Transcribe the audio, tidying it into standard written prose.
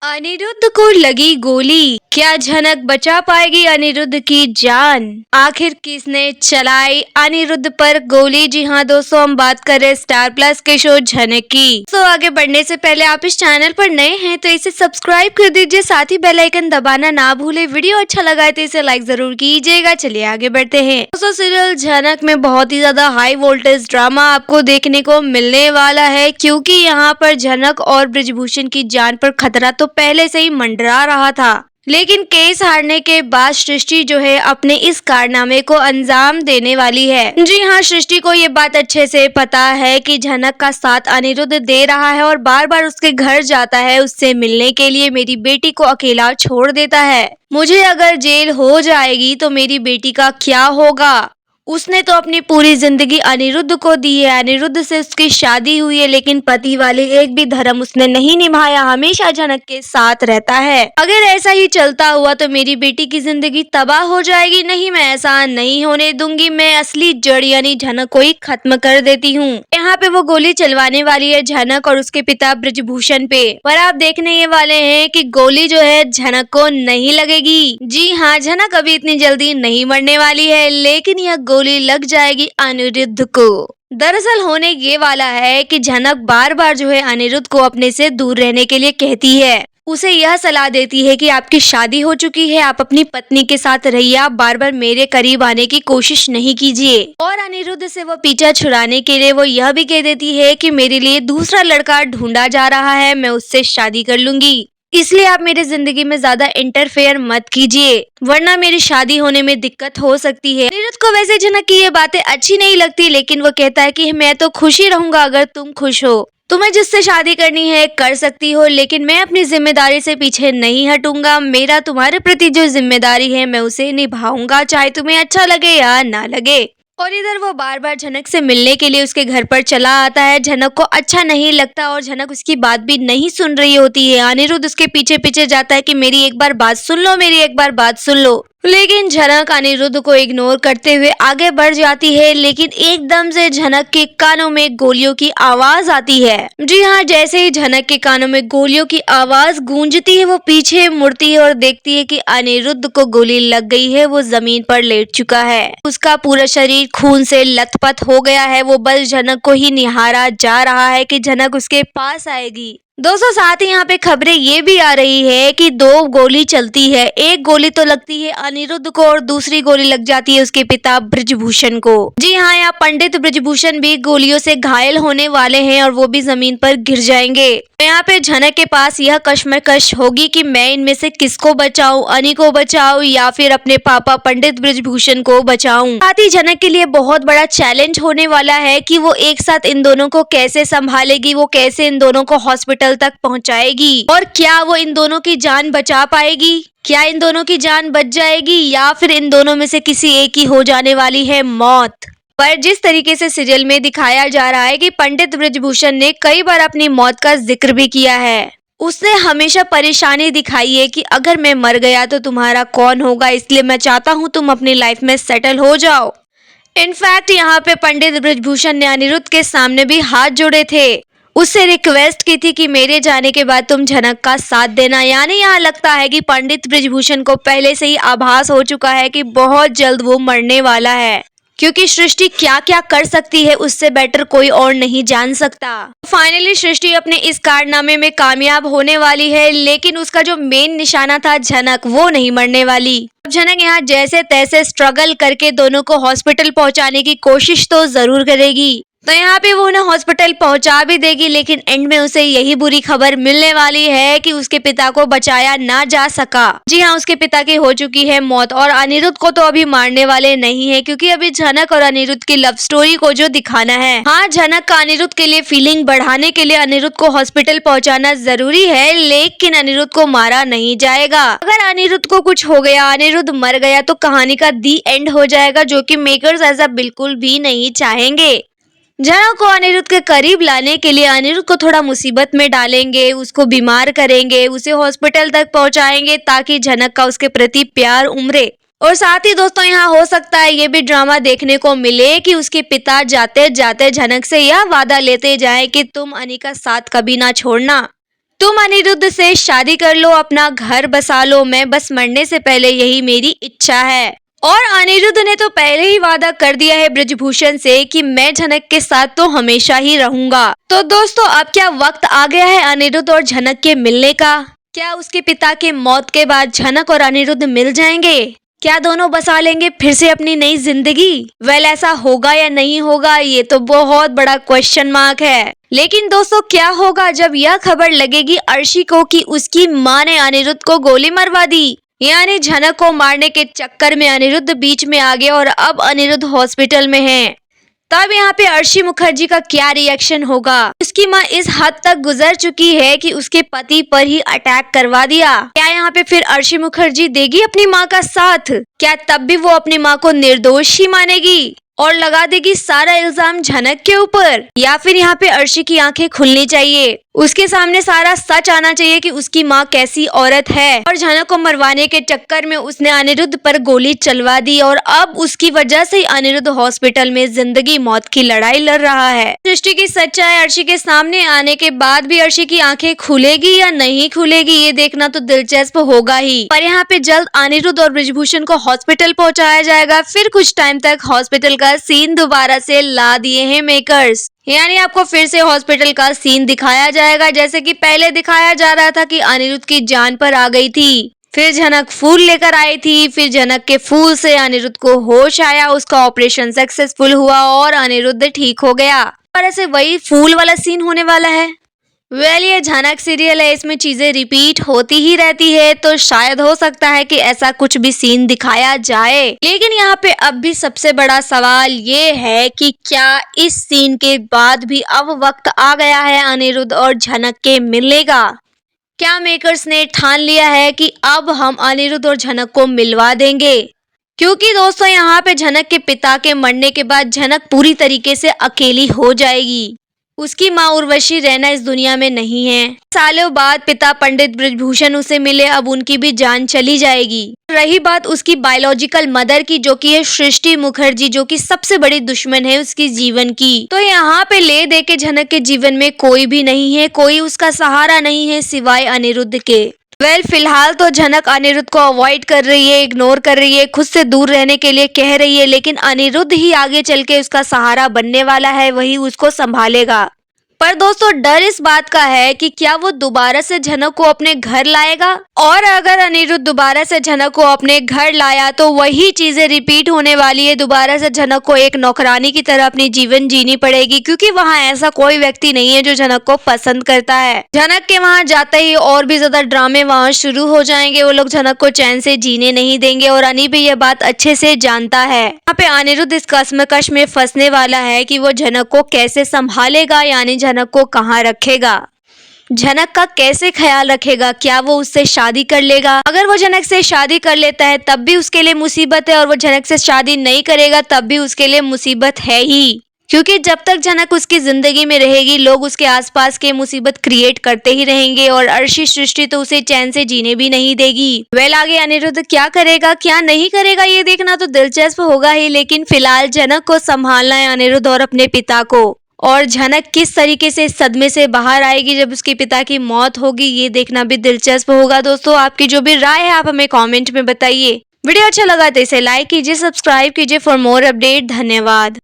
अनिरुद्ध को लगी गोली, क्या झनक बचा पाएगी अनिरुद्ध की जान? आखिर किसने चलाई अनिरुद्ध पर गोली? जी हाँ दोस्तों, हम बात कर रहे हैं स्टार प्लस के शो झनक की। तो आगे बढ़ने से पहले आप इस चैनल पर नए हैं तो इसे सब्सक्राइब कर दीजिए, साथ ही बेल आइकन दबाना ना भूले। वीडियो अच्छा लगा है तो इसे लाइक जरूर कीजिएगा। चलिए आगे बढ़ते हैं। दोस्तों, सीरियल झनक में बहुत ही ज्यादा हाई वोल्टेज ड्रामा आपको देखने को मिलने वाला है, क्योंकि यहाँ पर झनक और ब्रिजभूषण की जान पर खतरा तो पहले से ही मंडरा रहा था। लेकिन केस हारने के बाद सृष्टि जो है अपने इस कारनामे को अंजाम देने वाली है। जी हाँ, सृष्टि को ये बात अच्छे से पता है कि झनक का साथ अनिरुद्ध दे रहा है और बार बार उसके घर जाता है उससे मिलने के लिए। मेरी बेटी को अकेला छोड़ देता है। मुझे अगर जेल हो जाएगी तो मेरी बेटी का क्या होगा? उसने तो अपनी पूरी जिंदगी अनिरुद्ध को दी है, अनिरुद्ध से उसकी शादी हुई है, लेकिन पति वाले एक भी धर्म उसने नहीं निभाया, हमेशा झनक के साथ रहता है। अगर ऐसा ही चलता हुआ तो मेरी बेटी की जिंदगी तबाह हो जाएगी। नहीं, मैं ऐसा नहीं होने दूंगी। मैं असली जड़ यानी झनक को ही खत्म कर देती हूँ। यहाँ पे वो गोली चलवाने वाली है झनक और उसके पिता ब्रिजभूषण पे, पर आप देखने ये वाले हैं कि गोली जो है झनक को नहीं लगेगी। जी हाँ, झनक अभी इतनी जल्दी नहीं मरने वाली है, लेकिन यह गोली लग जाएगी अनिरुद्ध को। दरअसल होने ये वाला है कि झनक बार बार जो है अनिरुद्ध को अपने से दूर रहने के लिए कहती है। उसे यह सलाह देती है कि आपकी शादी हो चुकी है, आप अपनी पत्नी के साथ रहिए, आप बार बार मेरे करीब आने की कोशिश नहीं कीजिए। और अनिरुद्ध से वो पीछा छुड़ाने के लिए वो यह भी कह देती है कि मेरे लिए दूसरा लड़का ढूंढा जा रहा है, मैं उससे शादी कर लूंगी, इसलिए आप मेरी जिंदगी में ज्यादा इंटरफेयर मत कीजिए, वरना मेरी शादी होने में दिक्कत हो सकती है। अनिरुद्ध को वैसे झनक की ये बातें अच्छी नहीं लगती, लेकिन वो कहता है कि मैं तो खुश ही रहूंगा अगर तुम खुश हो। तुम्हें जिससे शादी करनी है कर सकती हो, लेकिन मैं अपनी जिम्मेदारी से पीछे नहीं हटूंगा। मेरा तुम्हारे प्रति जो जिम्मेदारी है मैं उसे निभाऊंगा, चाहे तुम्हें अच्छा लगे या ना लगे। और इधर वो बार बार झनक से मिलने के लिए उसके घर पर चला आता है। झनक को अच्छा नहीं लगता और झनक उसकी बात भी नहीं सुन रही होती है। अनिरुद्ध उसके पीछे पीछे जाता है कि मेरी एक बार बात सुन लो, मेरी एक बार बात सुन लो, लेकिन झनक अनिरुद्ध को इग्नोर करते हुए आगे बढ़ जाती है। लेकिन एकदम से झनक के कानों में गोलियों की आवाज आती है। जी हाँ, जैसे ही झनक के कानों में गोलियों की आवाज गूंजती है वो पीछे मुड़ती है और देखती है कि अनिरुद्ध को गोली लग गई है। वो जमीन पर लेट चुका है, उसका पूरा शरीर खून से लथपथ हो गया है। वो बस झनक को ही निहारा जा रहा है कि झनक उसके पास आएगी। दोस्तों, साथ ही यहाँ पे खबरें ये भी आ रही है कि दो गोली चलती है। एक गोली तो लगती है अनिरुद्ध को और दूसरी गोली लग जाती है उसके पिता ब्रिजभूषण को। जी हाँ, यहाँ पंडित ब्रिजभूषण भी गोलियों से घायल होने वाले हैं और वो भी जमीन पर गिर जाएंगे। यहाँ पे झनक के पास यह कश्मकश होगी कि मैं इनमें से किसको बचाऊं, अनी को बचाऊं या फिर अपने पापा पंडित ब्रिजभूषण को बचाऊं। साथ ही झनक के लिए बहुत बड़ा चैलेंज होने वाला है कि वो एक साथ इन दोनों को कैसे संभालेगी, वो कैसे इन दोनों को हॉस्पिटल तक पहुंचाएगी और क्या वो इन दोनों की जान बचा पाएगी। क्या इन दोनों की जान बच जाएगी या फिर इन दोनों में से किसी एक की हो जाने वाली है मौत। पर जिस तरीके से सीरियल में दिखाया जा रहा है कि पंडित ब्रिजभूषण ने कई बार अपनी मौत का जिक्र भी किया है, उसने हमेशा परेशानी दिखाई है कि अगर मैं मर गया तो तुम्हारा कौन होगा, इसलिए मैं चाहता हूँ तुम अपनी लाइफ में सेटल हो जाओ। इनफैक्ट यहाँ पे पंडित ब्रिजभूषण ने अनिरुद्ध के सामने भी हाथ जोड़े थे, उससे रिक्वेस्ट की थी कि मेरे जाने के बाद तुम झनक का साथ देना। यानी यहाँ लगता है कि पंडित ब्रिजभूषण को पहले से ही आभास हो चुका है कि बहुत जल्द वो मरने वाला है, क्योंकि सृष्टि क्या क्या कर सकती है उससे बेटर कोई और नहीं जान सकता। फाइनली सृष्टि अपने इस कारनामे में कामयाब होने वाली है, लेकिन उसका जो मेन निशाना था झनक, वो नहीं मरने वाली। झनक यहाँ जैसे तैसे स्ट्रगल करके दोनों को हॉस्पिटल पहुंचाने की कोशिश तो जरूर करेगी। तो यहाँ पे वो उन्हें हॉस्पिटल पहुंचा भी देगी, लेकिन एंड में उसे यही बुरी खबर मिलने वाली है कि उसके पिता को बचाया ना जा सका। जी हाँ, उसके पिता की हो चुकी है मौत और अनिरुद्ध को तो अभी मारने वाले नहीं है, क्योंकि अभी झनक और अनिरुद्ध की लव स्टोरी को जो दिखाना है। हाँ, झनक का अनिरुद्ध के लिए फीलिंग बढ़ाने के लिए अनिरुद्ध को हॉस्पिटल पहुँचाना जरूरी है, लेकिन अनिरुद्ध को मारा नहीं जाएगा। अगर अनिरुद्ध को कुछ हो गया, अनिरुद्ध मर गया, तो कहानी का दी एंड हो जाएगा, जो कि मेकर्स ऐसा बिल्कुल भी नहीं चाहेंगे। झनक को अनिरुद्ध के करीब लाने के लिए अनिरुद्ध को थोड़ा मुसीबत में डालेंगे, उसको बीमार करेंगे, उसे हॉस्पिटल तक पहुंचाएंगे ताकि झनक का उसके प्रति प्यार उमड़े। और साथ ही दोस्तों, यहाँ हो सकता है ये भी ड्रामा देखने को मिले कि उसके पिता जाते जाते झनक से यह वादा लेते जाएं कि तुम अनी का साथ कभी ना छोड़ना। तुम अनिरुद्ध से शादी कर लो, अपना घर बसा लो, मैं बस मरने से पहले यही मेरी इच्छा है। और अनिरुद्ध ने तो पहले ही वादा कर दिया है ब्रजभूषण से कि मैं झनक के साथ तो हमेशा ही रहूंगा। तो दोस्तों अब क्या वक्त आ गया है अनिरुद्ध और झनक के मिलने का? क्या उसके पिता के मौत के बाद झनक और अनिरुद्ध मिल जाएंगे? क्या दोनों बसा लेंगे फिर से अपनी नई जिंदगी? ऐसा होगा या नहीं होगा, ये तो बहुत बड़ा क्वेश्चन मार्क है। लेकिन दोस्तों क्या होगा जब यह खबर लगेगी अर्शी को कि उसकी मां ने अनिरुद्ध को गोली मरवा दी? यानी झनक को मारने के चक्कर में अनिरुद्ध बीच में आ गया और अब अनिरुद्ध हॉस्पिटल में है। तब यहाँ पे अर्शी मुखर्जी का क्या रिएक्शन होगा? उसकी माँ इस हद तक गुजर चुकी है कि उसके पति पर ही अटैक करवा दिया। क्या यहाँ पे फिर अर्शी मुखर्जी देगी अपनी माँ का साथ? क्या तब भी वो अपनी माँ को निर्दोष ही मानेगी और लगा देगी सारा इल्जाम झनक के ऊपर? या फिर यहाँ पे अर्शी की आंखें खुलनी चाहिए, उसके सामने सारा सच आना चाहिए कि उसकी माँ कैसी औरत है और झनक को मरवाने के चक्कर में उसने अनिरुद्ध पर गोली चलवा दी और अब उसकी वजह से अनिरुद्ध हॉस्पिटल में जिंदगी मौत की लड़ाई लड़ रहा है। सृष्टि की सच्चाई अर्शी के सामने आने के बाद भी अर्शी की आंखें खुलेगी या नहीं खुलेगी, ये देखना तो दिलचस्प होगा ही। पर यहाँ पे जल्द अनिरुद्ध और ब्रजभूषण को हॉस्पिटल पहुँचाया जाएगा। फिर कुछ टाइम तक हॉस्पिटल का सीन दोबारा से ला दिए हैं मेकर्स, यानी आपको फिर से हॉस्पिटल का सीन दिखाया जाएगा जैसे कि पहले दिखाया जा रहा था कि अनिरुद्ध की जान पर आ गई थी। फिर झनक फूल लेकर आई थी, फिर झनक के फूल से अनिरुद्ध को होश आया, उसका ऑपरेशन सक्सेसफुल हुआ और अनिरुद्ध ठीक हो गया। और ऐसे वही फूल वाला सीन होने वाला है। ये झनक सीरियल है, इसमें चीजें रिपीट होती ही रहती है, तो शायद हो सकता है कि ऐसा कुछ भी सीन दिखाया जाए। लेकिन यहाँ पे अब भी सबसे बड़ा सवाल ये है कि क्या इस सीन के बाद भी अब वक्त आ गया है अनिरुद्ध और झनक के मिलने का? क्या मेकर्स ने ठान लिया है कि अब हम अनिरुद्ध और झनक को मिलवा देंगे? क्योंकि दोस्तों यहाँ पे झनक के पिता के मरने के बाद झनक पूरी तरीके से अकेली हो जाएगी। उसकी माँ उर्वशी रहना इस दुनिया में नहीं है। सालों बाद पिता पंडित ब्रजभूषण उसे मिले, अब उनकी भी जान चली जाएगी। रही बात उसकी बायोलॉजिकल मदर की, जो कि है सृष्टि मुखर्जी, जो कि सबसे बड़ी दुश्मन है उसकी जीवन की। तो यहाँ पे ले दे के झनक के जीवन में कोई भी नहीं है, कोई उसका सहारा नहीं है सिवाय अनिरुद्ध के। फिलहाल तो झनक अनिरुद्ध को अवॉइड कर रही है, इग्नोर कर रही है, खुद से दूर रहने के लिए कह रही है, लेकिन अनिरुद्ध ही आगे चल के उसका सहारा बनने वाला है, वही उसको संभालेगा। पर दोस्तों डर इस बात का है कि क्या वो दोबारा से झनक को अपने घर लाएगा, और अगर अनिरुद्ध दोबारा से झनक को अपने घर लाया तो वही चीजें रिपीट होने वाली है। दोबारा से झनक को एक नौकरानी की तरह अपनी जीवन जीनी पड़ेगी, क्योंकि वहाँ ऐसा कोई व्यक्ति नहीं है जो झनक को पसंद करता है। झनक के वहाँ जाते ही और भी ज्यादा ड्रामे वहाँ शुरू हो जाएंगे, वो लोग झनक को चैन से जीने नहीं देंगे और अनी भी ये बात अच्छे से जानता है। यहाँ पे अनिरुद्ध इस कश्मकश में फंसने वाला है कि वो झनक को कैसे संभालेगा, यानी झनक को कहाँ रखेगा, झनक का कैसे ख्याल रखेगा, क्या वो उससे शादी कर लेगा? अगर वो झनक से शादी कर लेता है तब भी उसके लिए मुसीबत है, और वो झनक से शादी नहीं करेगा तब भी उसके लिए मुसीबत है ही, क्योंकि जब तक झनक उसकी जिंदगी में रहेगी लोग उसके आसपास के मुसीबत क्रिएट करते ही रहेंगे और अर्शी सृष्टि तो उसे चैन से जीने भी नहीं देगी। आगे अनिरुद्ध क्या करेगा क्या नहीं करेगा ये देखना तो दिलचस्प होगा ही, लेकिन फिलहाल झनक को संभालना है अनिरुद्ध और अपने पिता को। और झनक किस तरीके से सदमे से बाहर आएगी जब उसके पिता की मौत होगी, ये देखना भी दिलचस्प होगा। दोस्तों आपकी जो भी राय है आप हमें कमेंट में बताइए। वीडियो अच्छा लगा तो इसे लाइक कीजिए, सब्सक्राइब कीजिए फॉर मोर अपडेट। धन्यवाद।